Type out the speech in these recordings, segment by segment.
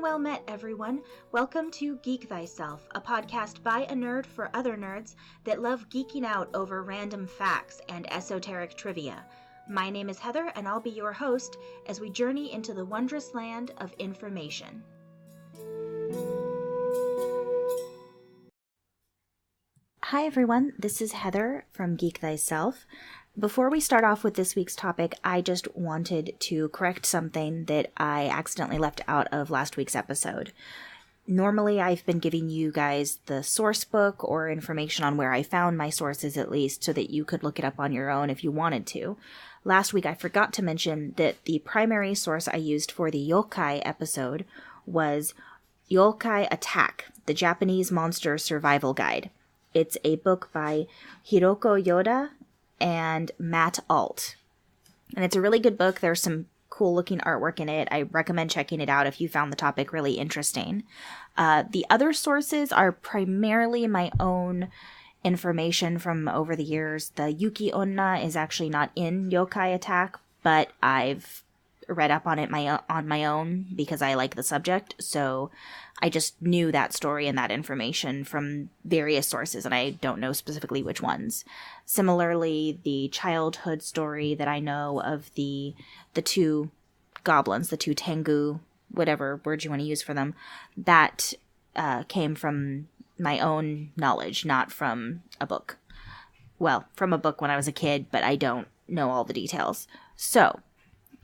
well met, everyone. Welcome to Geek Thyself, a podcast by a nerd for other nerds that love geeking out over random facts and esoteric trivia. My name is Heather, and I'll be your host as we journey into the wondrous land of information. Hi everyone, this is Heather from Geek Thyself. Before we start off with this week's topic, I just wanted to correct something that I accidentally left out of last week's episode. Normally, I've been giving you guys the source book or information on where I found my sources at least so that you could look it up on your own if you wanted to. Last week, I forgot to mention that the primary source I used for the yokai episode was Yokai Attack, the Japanese Monster Survival Guide. It's a book by Hiroko Yoda and Matt Alt. And it's a really good book. There's some cool looking artwork in it. I recommend checking it out if you found the topic really interesting. The other sources are primarily my own information from over the years. The Yuki Onna is actually not in Yokai Attack, but I've read up on it on my own because I like the subject. So I just knew that story and that information from various sources, and I don't know specifically which ones. Similarly, the childhood story that I know of the two goblins, the two Tengu, whatever word you want to use for them, that came from my own knowledge, not from a book. Well, from a book when I was a kid, but I don't know all the details. So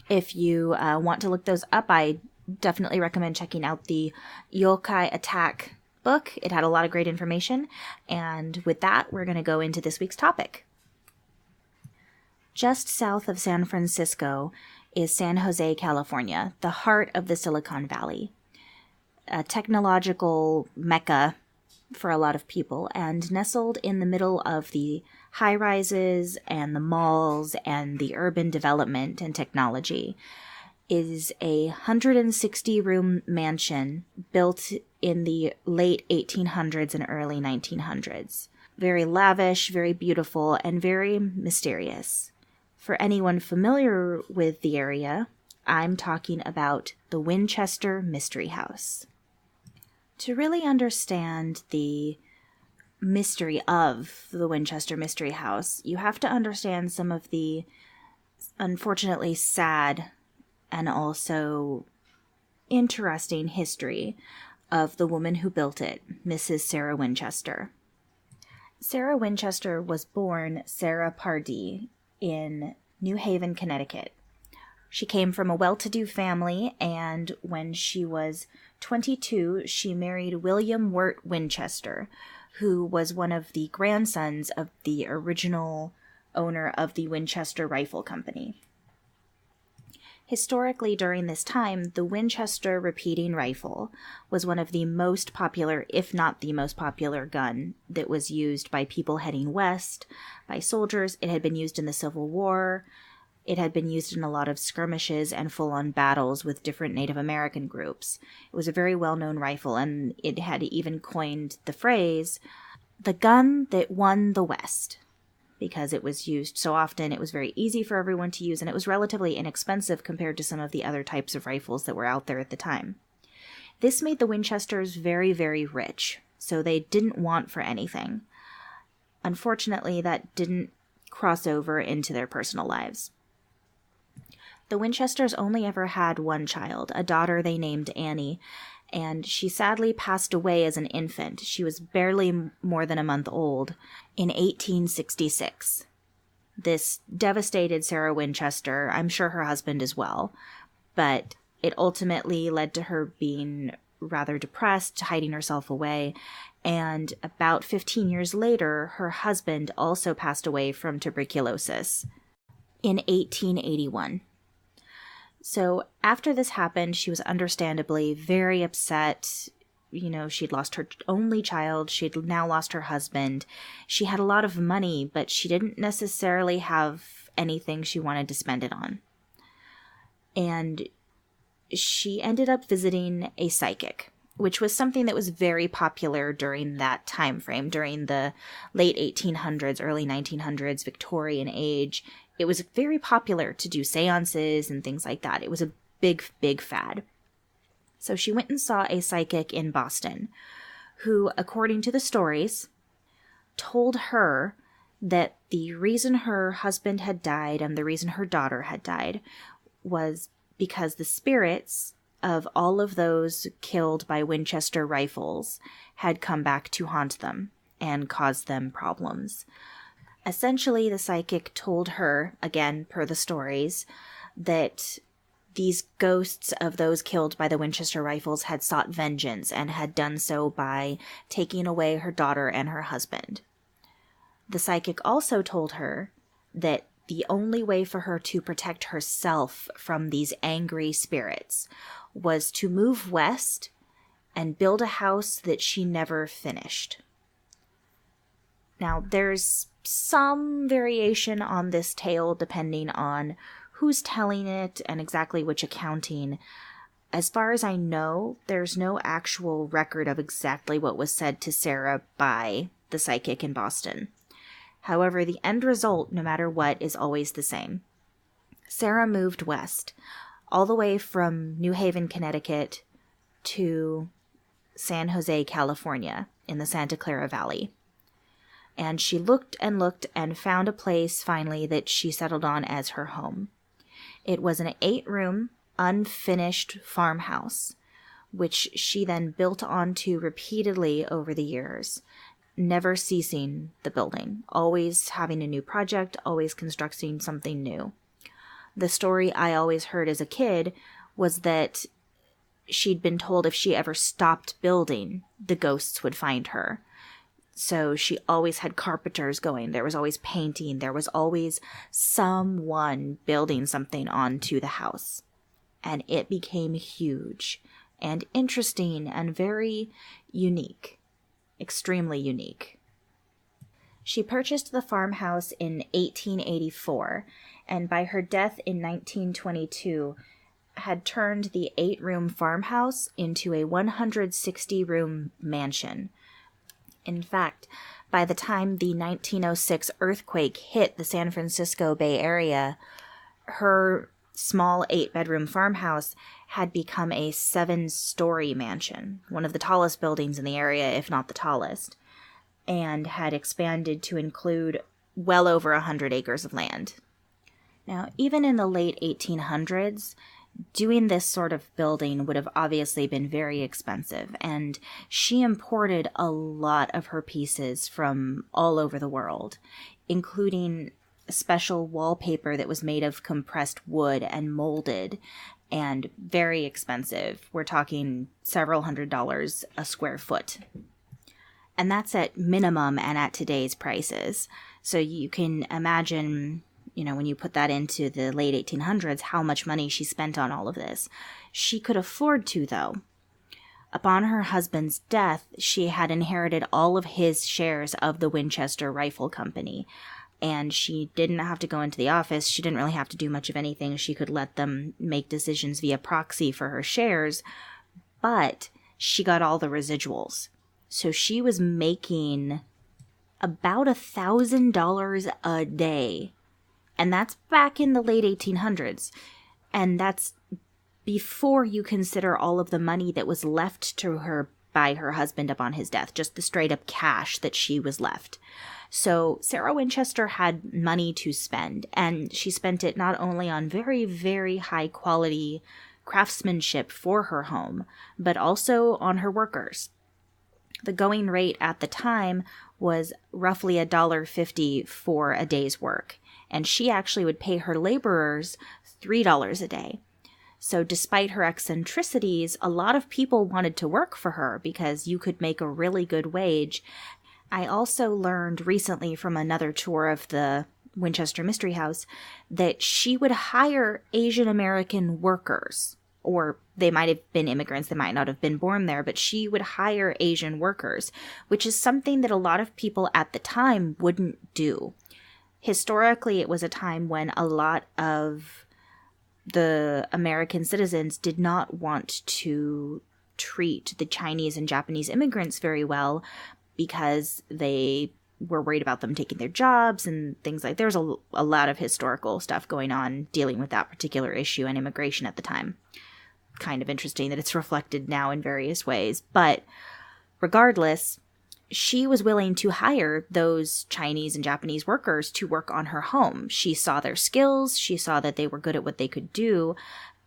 if you want to look those up, I definitely recommend checking out the Yokai Attack book. It had a lot of great information. And with that, we're going to go into this week's topic. Just south of San Francisco is San Jose, California, the heart of the Silicon Valley. A technological mecca for a lot of people, and nestled in the middle of the high-rises and the malls and the urban development and technology is a 160-room mansion built in the late 1800s and early 1900s. Very lavish, very beautiful, and very mysterious. For anyone familiar with the area, I'm talking about the Winchester Mystery House. To really understand the mystery of the Winchester Mystery House, you have to understand some of the unfortunately sad and also interesting history of the woman who built it, Mrs. Sarah Winchester. Sarah Winchester was born Sarah Pardee in New Haven, Connecticut. She came from a well-to-do family, and when she was 22, she married William Wirt Winchester, who was one of the grandsons of the original owner of the Winchester Rifle Company. Historically, during this time, the Winchester repeating rifle was one of the most popular, if not the most popular gun that was used by people heading west, by soldiers. It had been used in the Civil War. It had been used in a lot of skirmishes and full-on battles with different Native American groups. It was a very well-known rifle, and it had even coined the phrase, the gun that won the West. Because it was used so often, it was very easy for everyone to use, and it was relatively inexpensive compared to some of the other types of rifles that were out there at the time. This made the Winchesters very, very rich, so they didn't want for anything. Unfortunately, that didn't cross over into their personal lives. The Winchesters only ever had one child, a daughter they named Annie, and she sadly passed away as an infant. She was barely more than a month old in 1866. This devastated Sarah Winchester, I'm sure her husband as well, but it ultimately led to her being rather depressed, hiding herself away, and about 15 years later, her husband also passed away from tuberculosis in 1881. So after this happened, she was understandably very upset. You know, she'd lost her only child. She'd now lost her husband. She had a lot of money, but she didn't necessarily have anything she wanted to spend it on. And she ended up visiting a psychic, which was something that was very popular during that time frame, during the late 1800s, early 1900s, Victorian age. It was very popular to do seances and things like that. It was a big, big fad. So she went and saw a psychic in Boston who, according to the stories, told her that the reason her husband had died and the reason her daughter had died was because the spirits of all of those killed by Winchester rifles had come back to haunt them and cause them problems. Essentially, the psychic told her, again, per the stories, that these ghosts of those killed by the Winchester rifles had sought vengeance and had done so by taking away her daughter and her husband. The psychic also told her that the only way for her to protect herself from these angry spirits was to move west and build a house that she never finished. Now, there's some variation on this tale depending on who's telling it and exactly which accounting. As far as I know, there's no actual record of exactly what was said to Sarah by the psychic in Boston. However, the end result, no matter what, is always the same. Sarah moved west, all the way from New Haven, Connecticut, to San Jose, California, in the Santa Clara Valley. And she looked and found a place, finally, that she settled on as her home. It was an 8-room, unfinished farmhouse, which she then built onto repeatedly over the years, never ceasing the building, always having a new project, always constructing something new. The story I always heard as a kid was that she'd been told if she ever stopped building, the ghosts would find her. So she always had carpenters going. There was always painting. There was always someone building something onto the house. And it became huge and interesting and very unique. Extremely unique. She purchased the farmhouse in 1884, and by her death in 1922, had turned the 8-room farmhouse into a 160-room mansion. In fact, by the time the 1906 earthquake hit the San Francisco Bay Area, her small 8-bedroom farmhouse had become a 7-story mansion, one of the tallest buildings in the area, if not the tallest, and had expanded to include well over 100 acres of land. Now, even in the late 1800s, doing this sort of building would have obviously been very expensive, and she imported a lot of her pieces from all over the world, including special wallpaper that was made of compressed wood and molded, and very expensive. We're talking several $100s a square foot. And that's at minimum and at today's prices. So you can imagine, when you put that into the late 1800s, how much money she spent on all of this. She could afford to, though. Upon her husband's death, she had inherited all of his shares of the Winchester Rifle Company. And she didn't have to go into the office. She didn't really have to do much of anything. She could let them make decisions via proxy for her shares. But she got all the residuals. So she was making about $1,000 a day. And that's back in the late 1800s. And that's before you consider all of the money that was left to her by her husband upon his death. Just the straight up cash that she was left. So Sarah Winchester had money to spend, and she spent it not only on very, very high quality craftsmanship for her home, but also on her workers. The going rate at the time was roughly $1.50 for a day's work, and she actually would pay her laborers $3 a day. So despite her eccentricities, a lot of people wanted to work for her because you could make a really good wage. I also learned recently from another tour of the Winchester Mystery House that she would hire Asian American workers, or they might have been immigrants, they might not have been born there, but she would hire Asian workers, which is something that a lot of people at the time wouldn't do. Historically, it was a time when a lot of the American citizens did not want to treat the Chinese and Japanese immigrants very well, because they were worried about them taking their jobs and things like. There's a lot of historical stuff going on dealing with that particular issue and immigration at the time. kind of interesting that it's reflected now in various ways. But regardless, she was willing to hire those Chinese and Japanese workers to work on her home. She saw their skills. She saw that they were good at what they could do,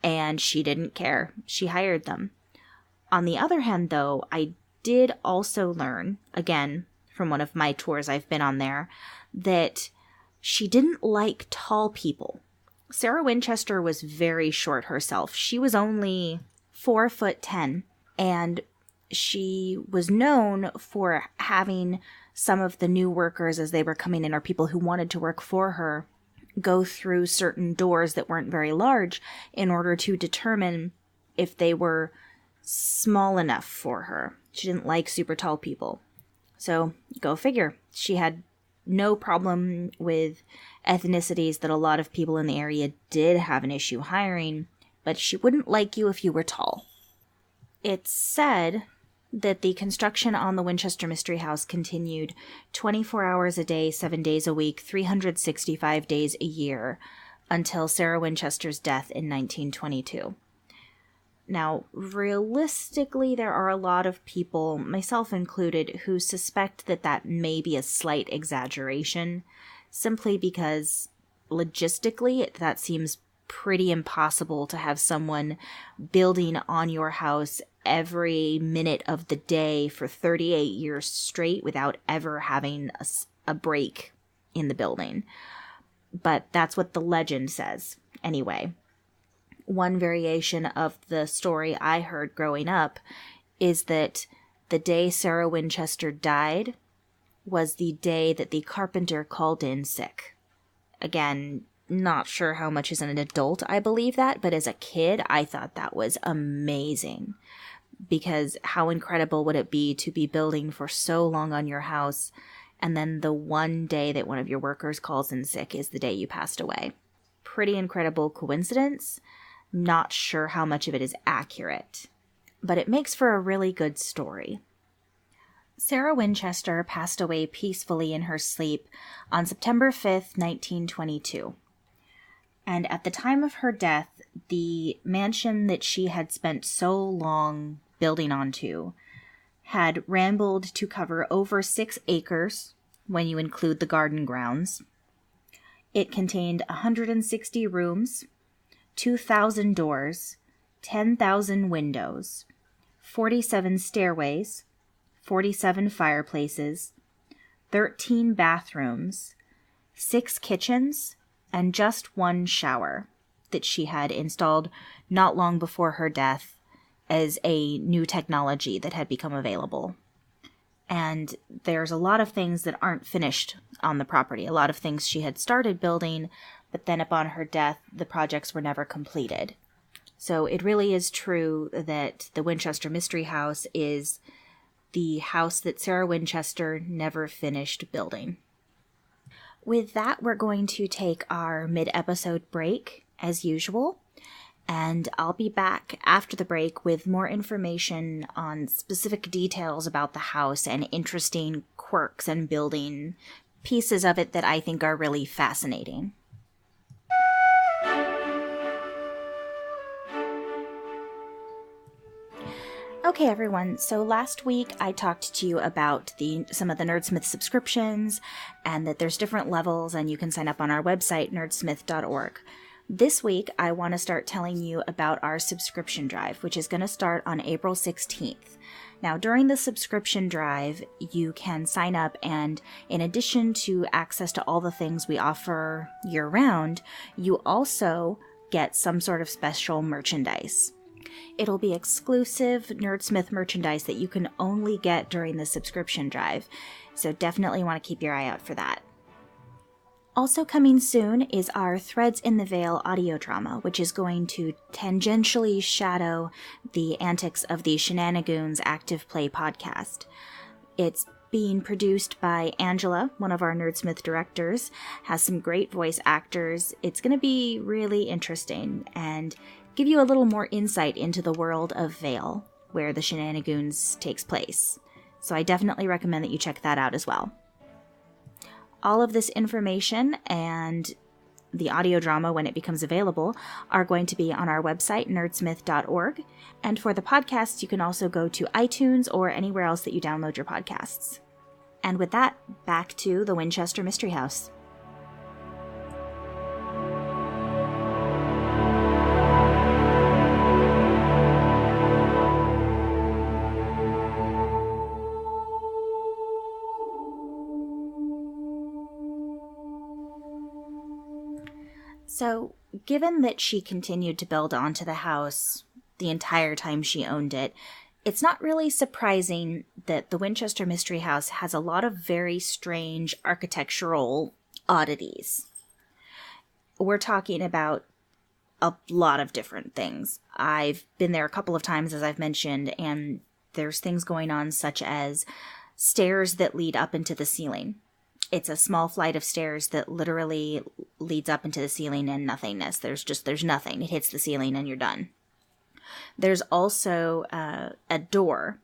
and she didn't care. She hired them. On the other hand, though, I did also learn, again, from one of my tours I've been on there, that she didn't like tall people. Sarah Winchester was very short herself. She was only 4'10", and she was known for having some of the new workers as they were coming in, or people who wanted to work for her, go through certain doors that weren't very large in order to determine if they were small enough for her. She didn't like super tall people. So go figure. She had no problem with ethnicities that a lot of people in the area did have an issue hiring, but she wouldn't like you if you were tall. It's said that the construction on the Winchester Mystery House continued 24 hours a day, 7 days a week, 365 days a year, until Sarah Winchester's death in 1922. Now, realistically, there are a lot of people, myself included, who suspect that that may be a slight exaggeration, simply because logistically that seems pretty impossible to have someone building on your house every minute of the day for 38 years straight without ever having a break in the building. But that's what the legend says. Anyway, one variation of the story I heard growing up is that the day Sarah Winchester died was the day that the carpenter called in sick. Again, not sure how much as an adult I believe that, but as a kid, I thought that was amazing. Because how incredible would it be to be building for so long on your house, and then the one day that one of your workers calls in sick is the day you passed away. Pretty incredible coincidence. Not sure how much of it is accurate, but it makes for a really good story. Sarah Winchester passed away peacefully in her sleep on September 5th, 1922. And at the time of her death, the mansion that she had spent so long building onto had rambled to cover over 6 acres when you include the garden grounds. It contained 160 rooms, 2,000 doors, 10,000 windows, 47 stairways, 47 fireplaces, 13 bathrooms, 6 kitchens, and just 1 shower that she had installed not long before her death as a new technology that had become available. And there's a lot of things that aren't finished on the property. A lot of things she had started building, but then upon her death, the projects were never completed. So it really is true that the Winchester Mystery House is the house that Sarah Winchester never finished building. With that, we're going to take our mid-episode break, as usual, and I'll be back after the break with more information on specific details about the house and interesting quirks and building pieces of it that I think are really fascinating. Okay, everyone, so last week I talked to you about some of the Nerdsmith subscriptions and that there's different levels and you can sign up on our website, nerdsmith.org. This week, I want to start telling you about our subscription drive, which is going to start on April 16th. Now, during the subscription drive, you can sign up, and in addition to access to all the things we offer year-round, you also get some sort of special merchandise. It'll be exclusive Nerdsmith merchandise that you can only get during the subscription drive, so definitely want to keep your eye out for that. Also coming soon is our Threads in the Veil audio drama, which is going to tangentially shadow the antics of the Shenanigoons Active Play podcast. It's being produced by Angela, one of our Nerdsmith directors, has some great voice actors. It's going to be really interesting and give you a little more insight into the world of Veil, where the Shenanigoons takes place. So I definitely recommend that you check that out as well. All of this information and the audio drama, when it becomes available, are going to be on our website, nerdsmith.org. And for the podcast, you can also go to iTunes or anywhere else that you download your podcasts. And with that, back to the Winchester Mystery House. So, given that she continued to build onto the house the entire time she owned it, it's not really surprising that the Winchester Mystery House has a lot of very strange architectural oddities. We're talking about a lot of different things. I've been there a couple of times, as I've mentioned, and there's things going on such as stairs that lead up into the ceiling. It's a small flight of stairs that literally leads up into the ceiling and nothingness. There's nothing. It hits the ceiling and you're done. There's also a door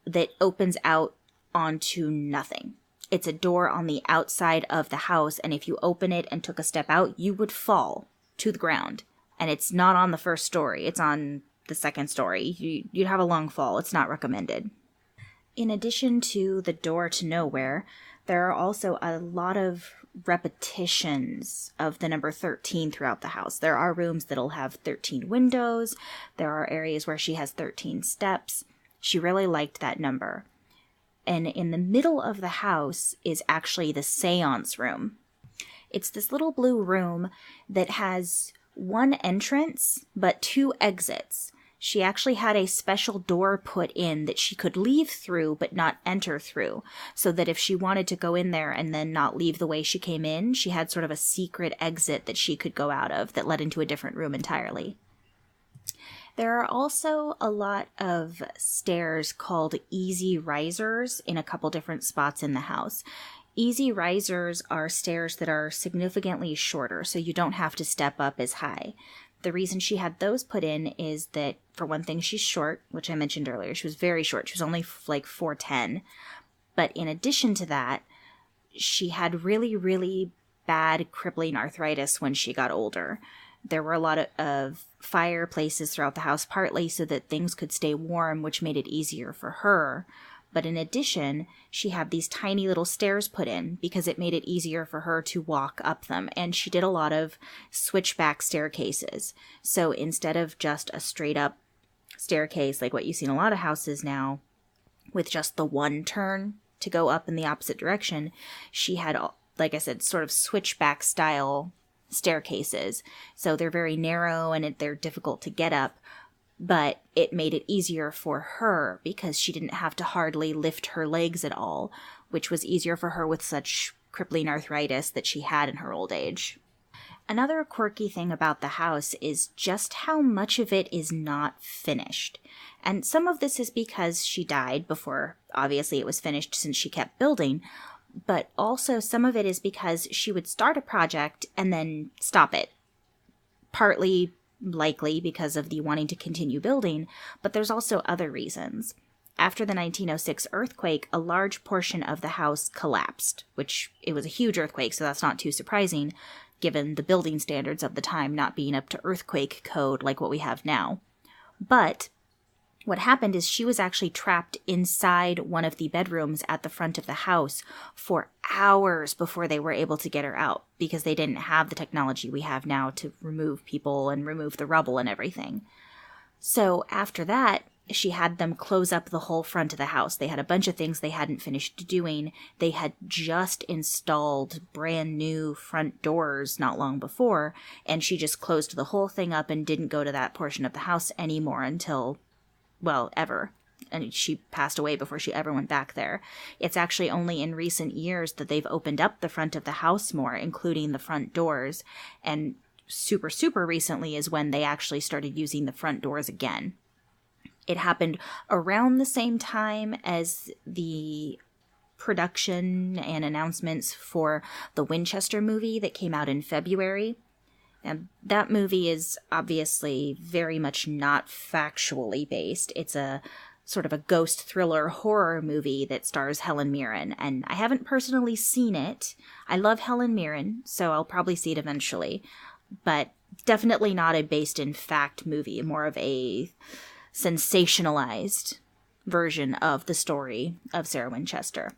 that opens out onto nothing. It's a door on the outside of the house, and if you open it and took a step out, you would fall to the ground. And it's not on the first story. It's on the second story. You'd have a long fall. It's not recommended. In addition to the door to nowhere, there are also a lot of repetitions of the number 13 throughout the house. There are rooms that'll have 13 windows. There are areas where she has 13 steps. She really liked that number. And in the middle of the house is actually the seance room. It's this little blue room that has one entrance, but two exits. She actually had a special door put in that she could leave through but not enter through, so that if she wanted to go in there and then not leave the way she came in, she had sort of a secret exit that she could go out of that led into a different room entirely. There are also a lot of stairs called easy risers in a couple different spots in the house. Easy risers are stairs that are significantly shorter, so you don't have to step up as high. The reason she had those put in is that, for one thing, she's short, which I mentioned earlier. She was very short. She was only like 4'10". But in addition to that, she had really, really bad crippling arthritis when she got older. There were a lot of fireplaces throughout the house, partly so that things could stay warm, which made it easier for her. But in addition, she had these tiny little stairs put in because it made it easier for her to walk up them. And she did a lot of switchback staircases. So instead of just a straight up staircase like what you see in a lot of houses now, with just the one turn to go up in the opposite direction, she had, like I said, sort of switchback style staircases. So they're very narrow and they're difficult to get up. But it made it easier for her because she didn't have to hardly lift her legs at all, which was easier for her with such crippling arthritis that she had in her old age. Another quirky thing about the house is just how much of it is not finished. And some of this is because she died before, obviously, it was finished since she kept building, but also some of it is because she would start a project and then stop it. Partly likely because of the wanting to continue building, but there's also other reasons. After the 1906 earthquake, a large portion of the house collapsed, which it was a huge earthquake, so that's not too surprising, given the building standards of the time not being up to earthquake code like what we have now. But what happened is she was actually trapped inside one of the bedrooms at the front of the house for hours before they were able to get her out, because they didn't have the technology we have now to remove people and remove the rubble and everything. So after that, she had them close up the whole front of the house. They had a bunch of things they hadn't finished doing. They had just installed brand new front doors not long before, and she just closed the whole thing up and didn't go to that portion of the house anymore until, well, ever. And she passed away before she ever went back there. It's actually only in recent years that they've opened up the front of the house more, including the front doors. And super, super recently is when they actually started using the front doors again. It happened around the same time as the production and announcements for the Winchester movie that came out in February. And that movie is obviously very much not factually based. It's a sort of a ghost thriller horror movie that stars Helen Mirren. And I haven't personally seen it. I love Helen Mirren, so I'll probably see it eventually. But definitely not a based in fact movie, more of a sensationalized version of the story of Sarah Winchester.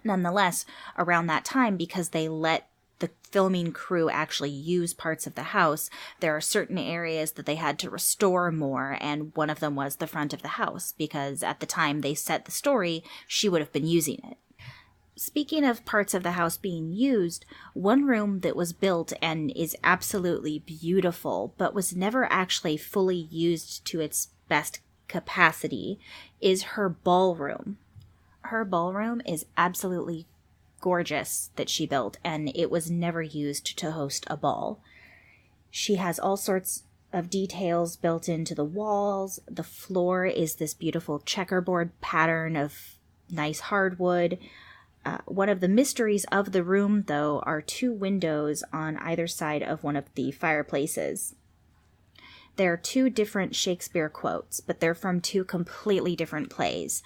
Nonetheless, around that time, because they let the filming crew actually use parts of the house, there are certain areas that they had to restore more, and one of them was the front of the house, because at the time they set the story, she would have been using it. Speaking of parts of the house being used, one room that was built and is absolutely beautiful, but was never actually fully used to its best capacity, is her ballroom. Her ballroom is absolutely gorgeous that she built, and it was never used to host a ball. She has all sorts of details built into the walls. The floor is this beautiful checkerboard pattern of nice hardwood. One of the mysteries of the room, though, are 2 windows on either side of one of the fireplaces. There are 2 different Shakespeare quotes, but they're from 2 completely different plays.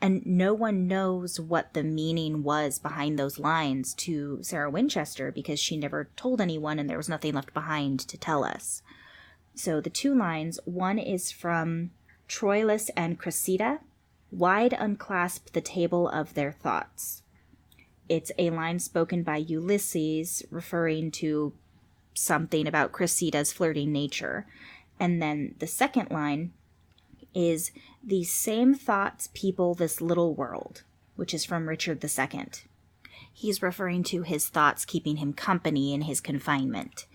And no one knows what the meaning was behind those lines to Sarah Winchester, because she never told anyone and there was nothing left behind to tell us. So the 2 lines, one is from Troilus and Cressida, "Wide unclasp the table of their thoughts." It's a line spoken by Ulysses referring to something about Cressida's flirting nature. And then the second line is, "These same thoughts people this little world," which is from Richard II. He's referring to his thoughts keeping him company in his confinement.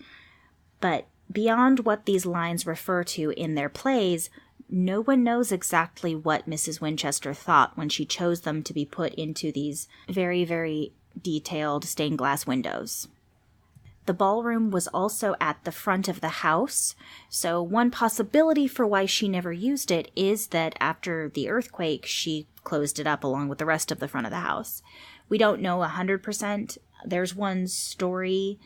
But beyond what these lines refer to in their plays, no one knows exactly what Mrs. Winchester thought when she chose them to be put into these very, very detailed stained glass windows. The ballroom was also at the front of the house, so one possibility for why she never used it is that after the earthquake, she closed it up along with the rest of the front of the house. We don't know 100%. There's one story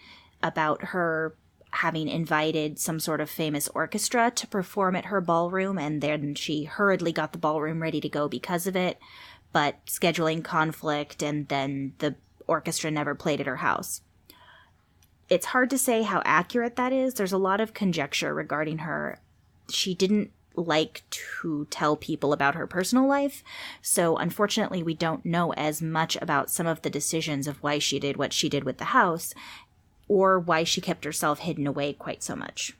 about her having invited some sort of famous orchestra to perform at her ballroom, and then she hurriedly got the ballroom ready to go because of it, but scheduling conflict, and then the orchestra never played at her house. It's hard to say how accurate that is. There's a lot of conjecture regarding her. She didn't like to tell people about her personal life, so unfortunately we don't know as much about some of the decisions of why she did what she did with the house, or why she kept herself hidden away quite so much.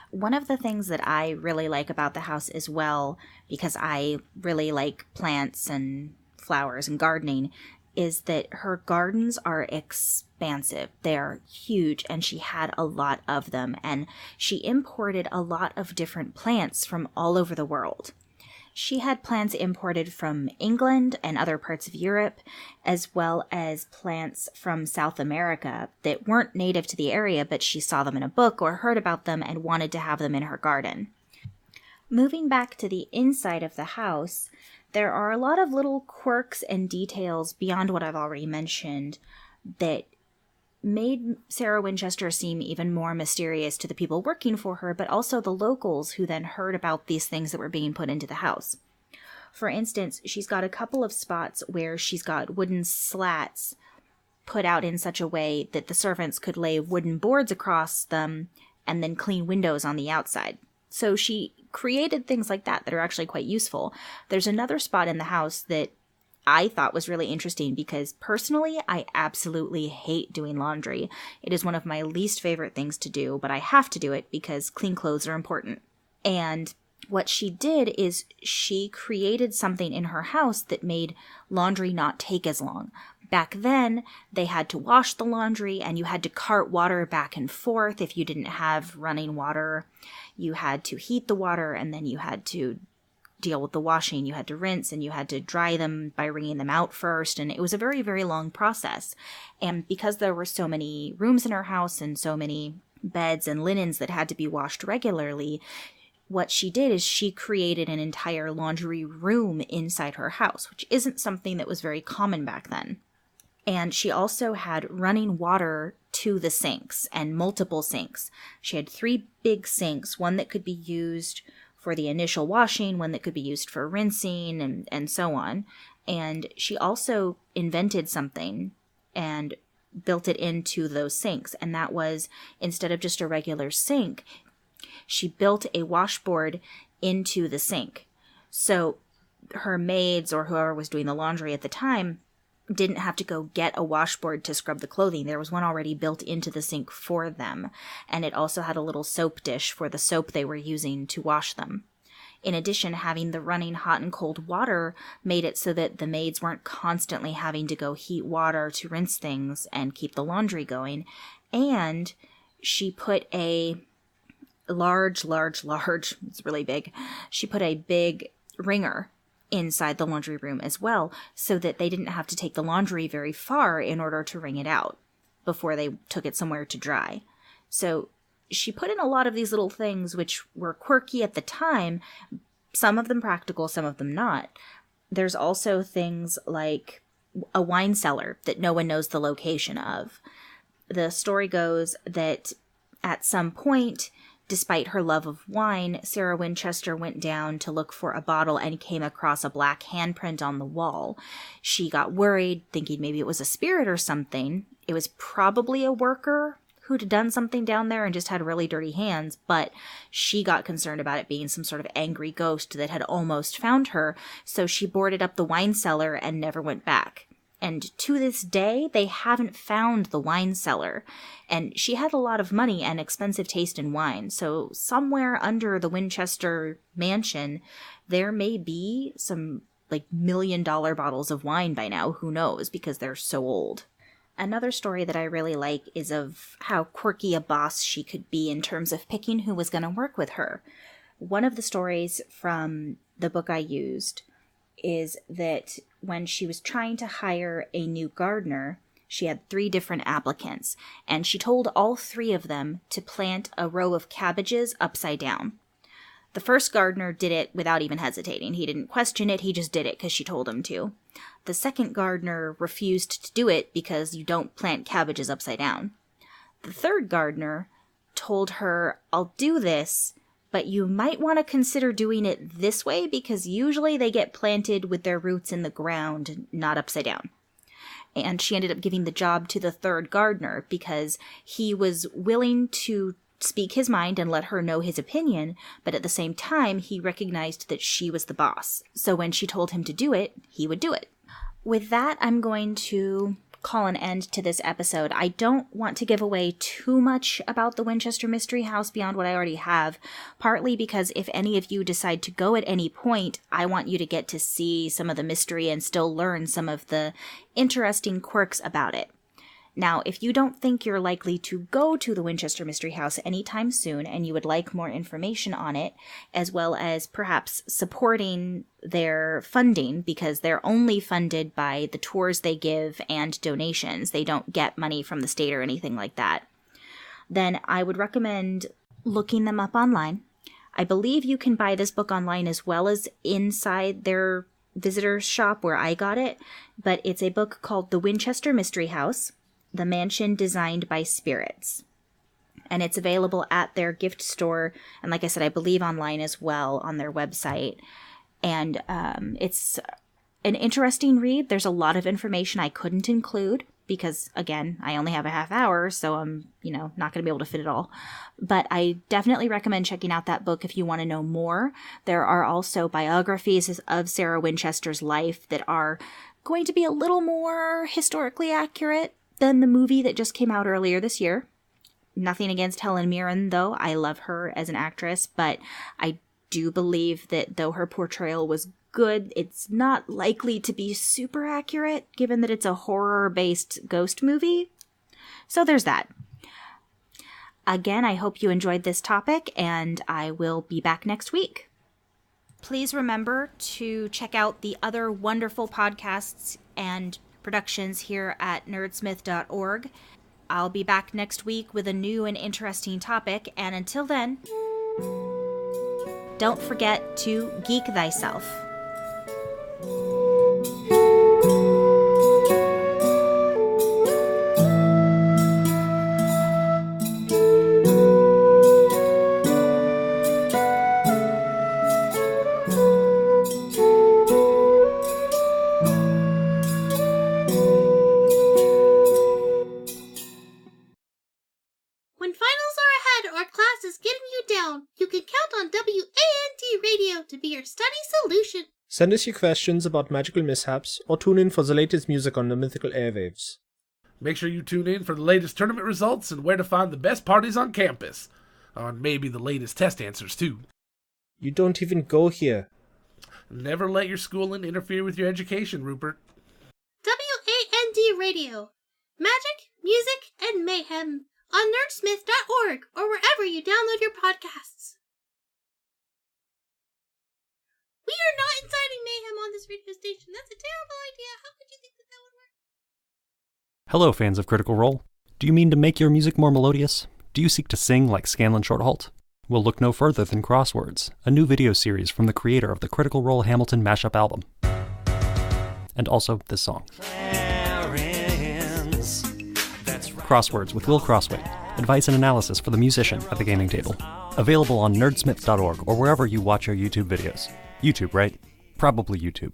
One of the things that I really like about the house as well, because I really like plants and flowers and gardening, is that her gardens are expansive. They're huge, and she had a lot of them, and she imported a lot of different plants from all over the world. She had plants imported from England and other parts of Europe, as well as plants from South America that weren't native to the area, but she saw them in a book or heard about them and wanted to have them in her garden. Moving back to the inside of the house, there are a lot of little quirks and details beyond what I've already mentioned that made Sarah Winchester seem even more mysterious to the people working for her, but also the locals who then heard about these things that were being put into the house. For instance, she's got a couple of spots where she's got wooden slats put out in such a way that the servants could lay wooden boards across them and then clean windows on the outside. So she created things like that are actually quite useful. There's another spot in the house that I thought was really interesting because personally, I absolutely hate doing laundry. It is one of my least favorite things to do, but I have to do it because clean clothes are important. And what she did is she created something in her house that made laundry not take as long. Back then, they had to wash the laundry and you had to cart water back and forth if you didn't have running water. You had to heat the water and then you had to deal with the washing. You had to rinse and you had to dry them by wringing them out first. And it was a very, very long process. And because there were so many rooms in her house and so many beds and linens that had to be washed regularly, what she did is she created an entire laundry room inside her house, which isn't something that was very common back then. And she also had running water to the sinks and multiple sinks. She had 3 big sinks, one that could be used for the initial washing, one that could be used for rinsing, and so on. And she also invented something and built it into those sinks. And that was, instead of just a regular sink, she built a washboard into the sink. So her maids or whoever was doing the laundry at the time didn't have to go get a washboard to scrub the clothing. There was one already built into the sink for them. And it also had a little soap dish for the soap they were using to wash them. In addition, having the running hot and cold water made it so that the maids weren't constantly having to go heat water to rinse things and keep the laundry going. And she put a large, it's really big. She put a big wringer inside the laundry room as well, so that they didn't have to take the laundry very far in order to wring it out before they took it somewhere to dry. So she put in a lot of these little things which were quirky at the time, some of them practical, some of them not. There's also things like a wine cellar that no one knows the location of. The story goes that at some point, despite her love of wine, Sarah Winchester went down to look for a bottle and came across a black handprint on the wall. She got worried, thinking maybe it was a spirit or something. It was probably a worker who'd done something down there and just had really dirty hands, but she got concerned about it being some sort of angry ghost that had almost found her, so she boarded up the wine cellar and never went back. And to this day, they haven't found the wine cellar. And she had a lot of money and expensive taste in wine. So somewhere under the Winchester mansion, there may be some like $1 million bottles of wine by now. Who knows? Because they're so old. Another story that I really like is of how quirky a boss she could be in terms of picking who was going to work with her. One of the stories from the book I used is that when she was trying to hire a new gardener, she had 3 different applicants, and she told all 3 of them to plant a row of cabbages upside down. The first gardener did it without even hesitating. He didn't question it, he just did it because she told him to. The second gardener refused to do it because you don't plant cabbages upside down. The third gardener told her, "I'll do this, but you might want to consider doing it this way because usually they get planted with their roots in the ground, not upside down." And she ended up giving the job to the third gardener because he was willing to speak his mind and let her know his opinion, but at the same time, he recognized that she was the boss. So when she told him to do it, he would do it. With that, I'm going to call an end to this episode. I don't want to give away too much about the Winchester Mystery House beyond what I already have, partly because if any of you decide to go at any point, I want you to get to see some of the mystery and still learn some of the interesting quirks about it. Now, if you don't think you're likely to go to the Winchester Mystery House anytime soon and you would like more information on it, as well as perhaps supporting their funding, because they're only funded by the tours they give and donations, they don't get money from the state or anything like that, then I would recommend looking them up online. I believe you can buy this book online as well as inside their visitor's shop where I got it, but it's a book called The Winchester Mystery House, The Mansion Designed by Spirits. And it's available at their gift store. And like I said, I believe online as well on their website. And it's an interesting read. There's a lot of information I couldn't include because, again, I only have a half hour, so I'm, not going to be able to fit it all. But I definitely recommend checking out that book if you want to know more. There are also biographies of Sarah Winchester's life that are going to be a little more historically accurate than the movie that just came out earlier this year. Nothing against Helen Mirren, though. I love her as an actress, but I do believe that though her portrayal was good, it's not likely to be super accurate, given that it's a horror-based ghost movie. So there's that. Again, I hope you enjoyed this topic, and I will be back next week. Please remember to check out the other wonderful podcasts and productions here at nerdsmith.org. I'll be back next week with a new and interesting topic, and until then, don't forget to geek thyself. finals are ahead or class is getting you down, you can count on WAND Radio to be your study solution. Send us your questions about magical mishaps, or tune in for the latest music on the mythical airwaves. Make sure you tune in for the latest tournament results and where to find the best parties on campus. And maybe the latest test answers, too. You don't even go here. Never let your schooling interfere with your education, Rupert. WAND Radio. Magic, music, and mayhem on nerdsmith.org or wherever you download your podcasts. We are not inciting mayhem on this radio station. That's a terrible idea. How could you think that would work? Hello, fans of Critical Role. Do you mean to make your music more melodious? Do you seek to sing like Scanlan Shorthalt? We'll look no further than Crosswords, a new video series from the creator of the Critical Role Hamilton mashup album. And also this song. Crosswords with Will Crossway. Advice and analysis for the musician at the gaming table. Available on nerdsmith.org or wherever you watch your YouTube videos. YouTube, right? Probably YouTube.